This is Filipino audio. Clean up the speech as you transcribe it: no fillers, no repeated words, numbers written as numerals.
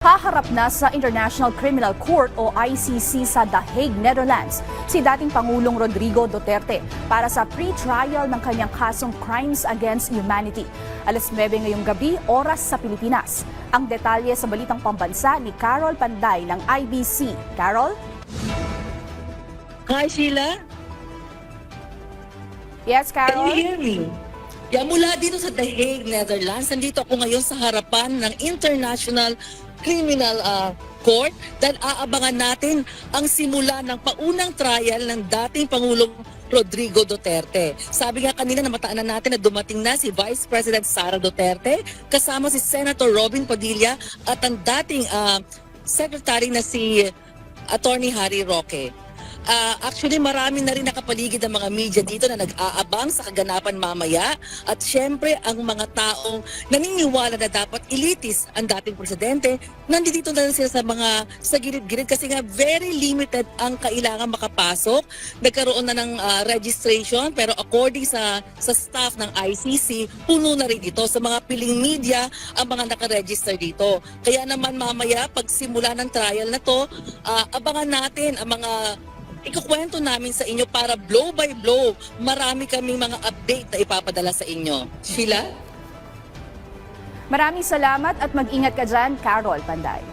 Haharap na sa International Criminal Court o ICC sa The Hague, Netherlands, si dating Pangulong Rodrigo Duterte para sa pre-trial ng kanyang kasong Crimes Against Humanity. Alas 9 ngayong gabi, oras sa Pilipinas. Ang detalye sa Balitang Pambansa ni Carol Panday ng IBC. Carol? Hi, Sheila. Yes, Can Carol? you hear me? Mula dito sa The Hague, Netherlands, nandito ako ngayon sa harapan ng International Criminal Court dahil aabangan natin ang simula ng paunang trial ng dating Pangulong Rodrigo Duterte. Sabi nga kanina na mataanan natin na dumating na si Vice President Sara Duterte kasama si Senator Robin Padilla at ang dating Secretary na si Attorney Harry Roque. Actually, marami na rin nakapaligid ang mga media dito na nag-aabang sa kaganapan mamaya at syempre ang mga taong naniniwala na dapat ilitis ang dating presidente, nandito na rin sila sa gilid-gilid kasi nga very limited ang kailangan makapasok. Nagkaroon na ng registration pero according sa staff ng ICC, puno na rin ito sa mga piling media ang mga nakaregister dito. Kaya naman mamaya pagsimula ng trial na to, abangan natin ang mga ikukwento namin sa inyo para blow by blow. Marami kaming mga update na ipapadala sa inyo. Sheila? Maraming salamat at mag-ingat ka dyan, Carol Panday.